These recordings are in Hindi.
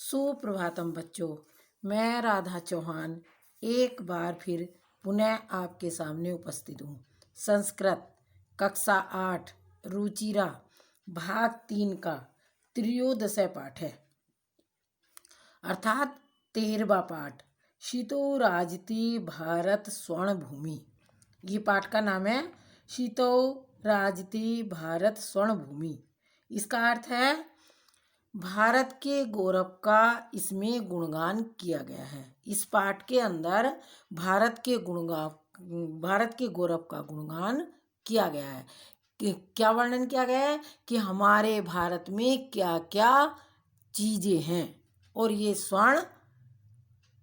सुप्रभातम बच्चों, मैं राधा चौहान एक बार फिर पुनः आपके सामने उपस्थित हूँ। संस्कृत कक्षा 8 रुचिरा भाग 3 का त्रयोदश पाठ है, अर्थात 13वां पाठ शीतो राजती भारत स्वर्ण भूमि। ये पाठ का नाम है शीतो राजती भारत स्वर्ण भूमि। इसका अर्थ है भारत के गौरव का इसमें गुणगान किया गया है। इस पाठ के अंदर भारत के गौरव का गुणगान किया गया है कि क्या वर्णन किया गया है कि हमारे भारत में क्या क्या चीज़ें हैं और ये स्वर्ण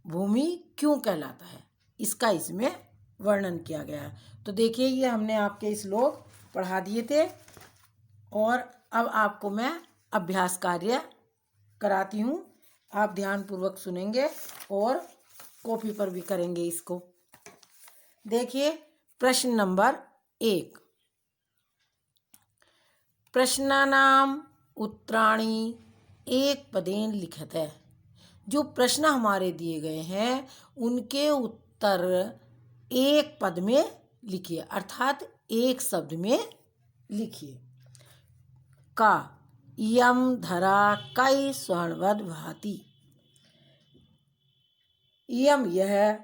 भूमि क्यों कहलाता है, इसका इसमें वर्णन किया गया है। तो देखिए, ये हमने आपके श्लोक पढ़ा दिए थे और अब आपको मैं अभ्यास कार्य कराती हूँ। आप ध्यानपूर्वक सुनेंगे और कॉपी पर भी करेंगे इसको। देखिए, प्रश्न नंबर 1। प्रश्नानाम उत्तराणि एक पदेन लिखित है। जो प्रश्न हमारे दिए गए हैं उनके उत्तर एक पद में लिखिए, अर्थात एक शब्द में लिखिए। का इयम धरा कई स्वर्णवद भाति। इयम यह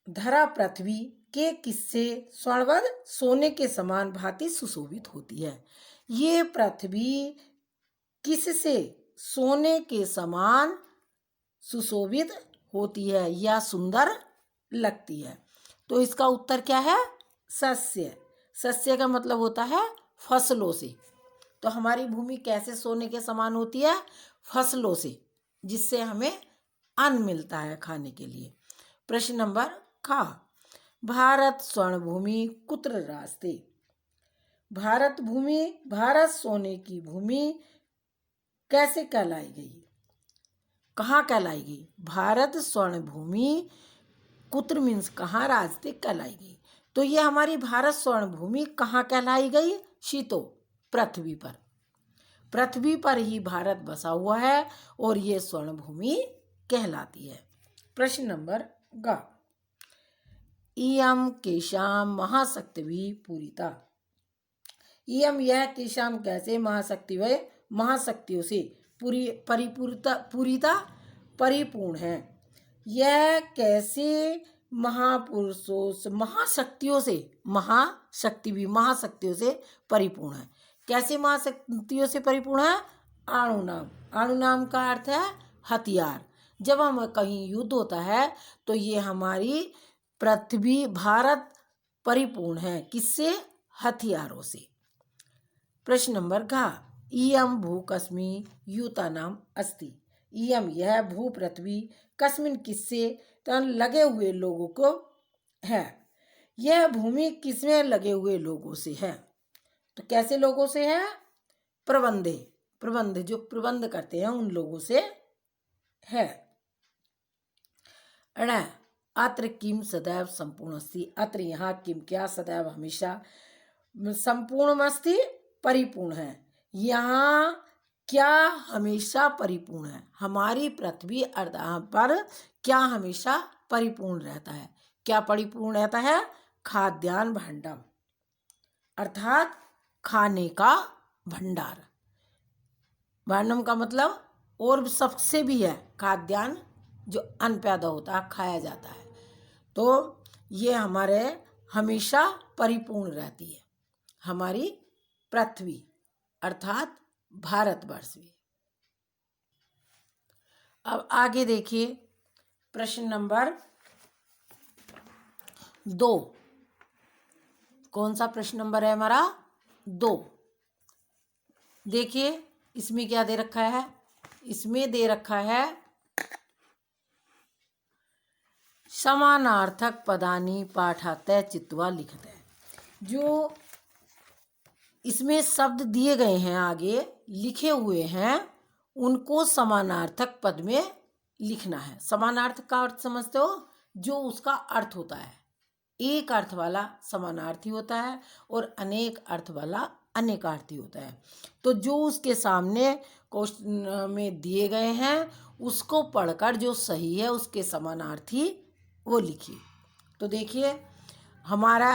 धरा पृथ्वी के किससे स्वर्णवद सोने के समान भांति सुशोभित होती है। ये पृथ्वी किससे सोने के समान सुशोभित होती है या सुंदर लगती है। तो इसका उत्तर क्या है? सस्य। सस्य का मतलब होता है फसलों से। तो हमारी भूमि कैसे सोने के समान होती है? फसलों से, जिससे हमें अन्न मिलता है खाने के लिए। प्रश्न नंबर का भारत स्वर्ण भूमि कुत्र रास्ते। भारत सोने की भूमि कैसे कहलाई गई, कहाँ कहलाई गई? भारत स्वर्ण भूमि कुत्र मीन्स कहाँ, रास्ते कहलाई गई। तो ये हमारी भारत स्वर्ण भूमि कहाँ कहलाई गई? शीतो, पृथ्वी पर ही भारत बसा हुआ है और ये स्वर्ण भूमि कहलाती है। प्रश्न नंबर ग इयम केशाम महाशक्तिवी पूरिता। इयम यह केशाम कैसे महाशक्तियों से परिपूर्ण है। यह कैसे महाशक्तियों से परिपूर्ण है। कैसे महाशक्तियों से परिपूर्ण है? अणु नाम का अर्थ है हथियार। जब हम कहीं युद्ध होता है तो ये हमारी पृथ्वी भारत परिपूर्ण है किससे? हथियारों से। प्रश्न नंबर घ इयम भू कस्मी युता नाम अस्ति। इयम यह भू पृथ्वी कस्मिन किससे तन लगे हुए लोगों को है। यह भूमि किसमें लगे हुए लोगों से है। तो कैसे लोगों से है? प्रबंध जो प्रबंध करते हैं उन लोगों से है। अत्र किम सदैव संपूर्ण अस्ति। अत्र यहाँ किम क्या सदैव हमेशा संपूर्ण अस्ति परिपूर्ण है। यहाँ क्या हमेशा परिपूर्ण है। हमारी पृथ्वी पर क्या हमेशा परिपूर्ण रहता है। क्या परिपूर्ण रहता है? खाद्यान्न भंडार, अर्थात खाने का भंडार। वर्णम का मतलब और सबसे भी है खाद्यान्न, जो अन्न पैदा होता है, खाया जाता है। तो ये हमारे हमेशा परिपूर्ण रहती है हमारी पृथ्वी, अर्थात भारतवर्ष भी। अब आगे देखिए, प्रश्न नंबर 2। कौन सा प्रश्न नंबर है हमारा? 2। देखिए, इसमें क्या दे रखा है? इसमें दे रखा है समानार्थक पदानी पाठातः चित्वा लिखत है। जो इसमें शब्द दिए गए हैं, आगे लिखे हुए हैं, उनको समानार्थक पद में लिखना है। समानार्थक का अर्थ समझते हो? जो उसका अर्थ होता है। एक अर्थ वाला समानार्थी होता है और अनेक अर्थ वाला अनेकार्थी होता है। तो जो उसके सामने क्वेश्चन में दिए गए हैं उसको पढ़कर जो सही है उसके समानार्थी वो लिखिए। तो देखिए हमारा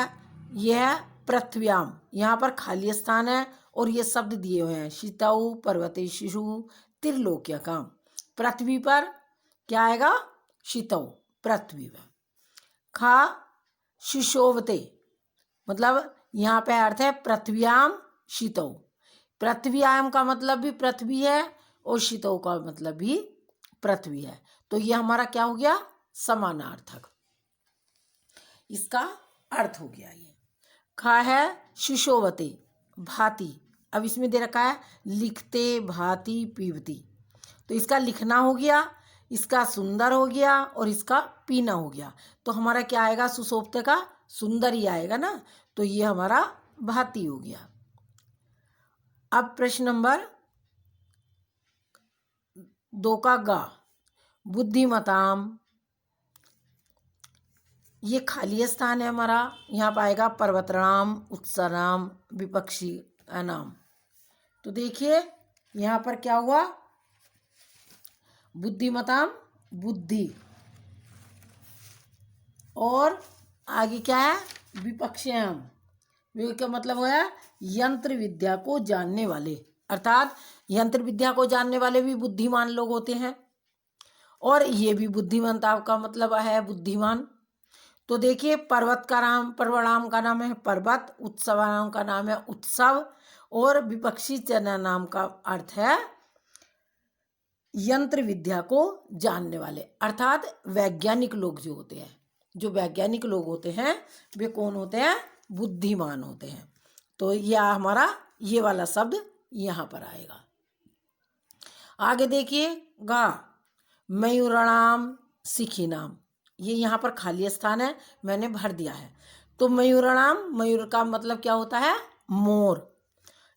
यह पृथ्व्याम, यहाँ पर खाली स्थान है और ये शब्द दिए हुए हैं शीतौ पर्वते शिशु त्रिलोक्यकाम। पृथ्वी पर क्या आएगा? शीतौ, पृथ्वी पर। खा शिशोवते, मतलब यहाँ पे अर्थ है पृथ्व्याम शीतौ। पृथ्व्याम का मतलब भी पृथ्वी है और शीतौ का मतलब भी पृथ्वी है। तो ये हमारा क्या हो गया? समानार्थक, इसका अर्थ हो गया। ये खा है शिशोवते, भांति। अब इसमें दे रखा है लिखते भांति पीवती, तो इसका लिखना हो गया, इसका सुंदर हो गया और इसका पीना हो गया। तो हमारा क्या आएगा? सुशोभते का सुंदर ही आएगा ना, तो ये हमारा भांति हो गया। अब प्रश्न नंबर 2 का गा, बुद्धिमताम, ये खाली स्थान है हमारा, यहाँ पाएगा पर्वतराम, उत्सराम, विपक्षी नाम। तो देखिए यहाँ पर क्या हुआ? बुद्धिमताम, बुद्धि, और आगे क्या है? विपक्षयाम, वे क्या मतलब है? यंत्र विद्या को जानने वाले, अर्थात यंत्र विद्या को जानने वाले भी बुद्धिमान लोग होते हैं, और ये भी बुद्धिमंता का मतलब है बुद्धिमान। तो देखिए पर्वत का नाम, पर्वणाम का नाम है पर्वत, उत्सवानाम का नाम है उत्सव, और विपक्षी चना नाम का अर्थ है यंत्र विद्या को जानने वाले, अर्थात वैज्ञानिक लोग जो होते हैं, जो वैज्ञानिक लोग होते हैं वे कौन होते हैं? बुद्धिमान होते हैं। तो यह हमारा ये वाला शब्द यहाँ पर आएगा। आगे देखिए गा, मयूराणाम शिखिनाम, ये यहाँ पर खाली स्थान है, मैंने भर दिया है। तो मयूराणाम, मयूर का मतलब क्या होता है? मोर।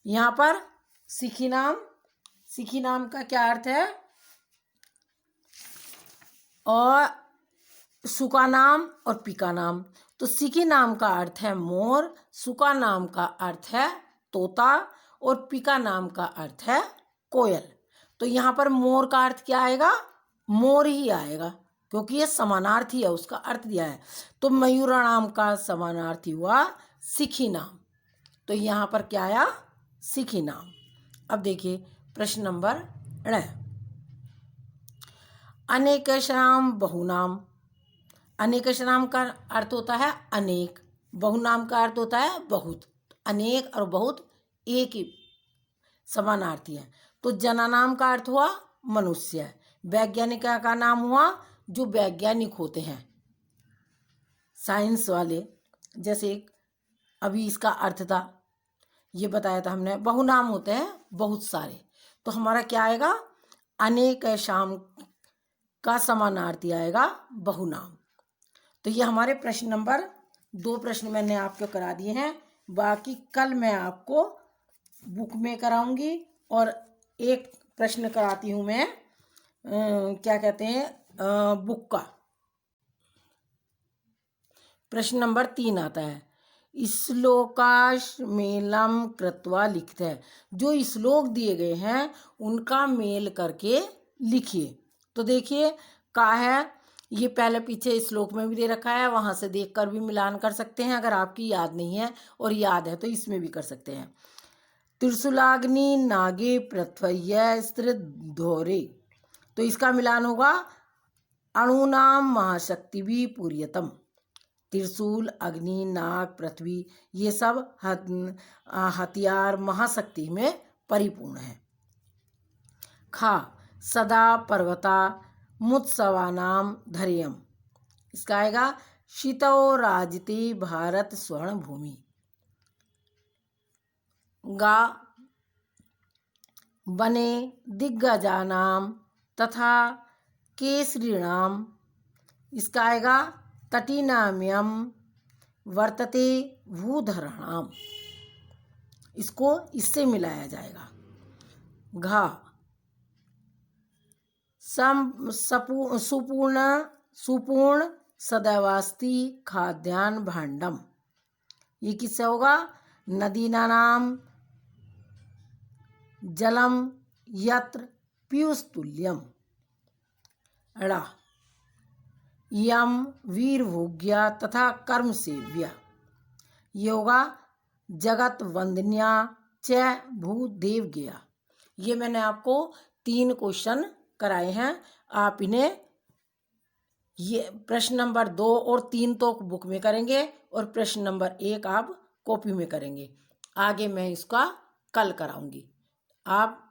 यहाँ पर शिखिनाम, शिखिनाम का क्या अर्थ है? और सुका नाम और पिका नाम। तो सिकी नाम का अर्थ है मोर, सुका नाम का अर्थ है तोता, और पिका नाम का अर्थ है कोयल। तो यहाँ पर मोर का अर्थ क्या आएगा? मोर ही आएगा, क्योंकि ये समानार्थी है, उसका अर्थ दिया है। तो मयूरा नाम का समानार्थी हुआ सिखी नाम, तो यहाँ पर क्या आया? सिखी नाम। अब देखिए प्रश्न नंबर 9, अनेकशनाम बहुनाम। अनेकशनाम का अर्थ होता है अनेक, बहुनाम का अर्थ होता है बहुत। अनेक और बहुत एक ही समानार्थी है। तो जनानाम का अर्थ हुआ मनुष्य, वैज्ञानिक का नाम हुआ जो वैज्ञानिक होते हैं, साइंस वाले। जैसे अभी इसका अर्थ था, ये बताया था हमने, बहुनाम होते हैं बहुत सारे। तो हमारा क्या आएगा? अनेक शाम का समानार्थी आएगा बहुनाम। तो ये हमारे प्रश्न नंबर 2 प्रश्न मैंने आपको करा दिए हैं। बाकी कल मैं आपको बुक में कराऊंगी, और एक प्रश्न कराती हूँ मैं क्या कहते हैं बुक का। प्रश्न नंबर 3 आता है, श्लोकाश मेलम कृत्वा लिखते हैं। जो श्लोक दिए गए हैं उनका मेल करके लिखिए। तो देखिए का है, ये पहले पीछे श्लोक में भी दे रखा है, वहां से देखकर भी मिलान कर सकते हैं। अगर आपकी याद नहीं है और याद है तो इसमें भी कर सकते हैं। त्रिशूलाग्नि नागे पृथ्व्य स्त्रित धोरे, तो इसका मिलान होगा अणुनाम महाशक्ति भी पूर्यतम। त्रिशूल, अग्नि, नाग, पृथ्वी, ये सब हथियार महाशक्ति में परिपूर्ण है। खा सदा पर्वता मुत्सवानाम धैर्यम, इसका आएगा शीतो राजति भारत स्वर्ण भूमि। गा बने दिग्गजानाम तथा केसरीणाम, इसका आएगा तटीनाम्यम वर्तते भूधराणाम, इसको इससे मिलाया जाएगा। घा सुपूर्ण सदैवास्ति खाद्यान भांडम, ये किससे होगा? नदीनानाम जलम यत्र पीयूष तुल्यम। ड़ा यम वीरभोग्या तथा कर्म सेव्या योगा जगत वंदन्या च भूदेव गया। ये मैंने आपको 3 क्वेश्चन कराए हैं। आप इन्हें ये प्रश्न नंबर 2 और 3 तो बुक में करेंगे और प्रश्न नंबर 1 आप कॉपी में करेंगे। आगे मैं इसका कल कराऊंगी। आप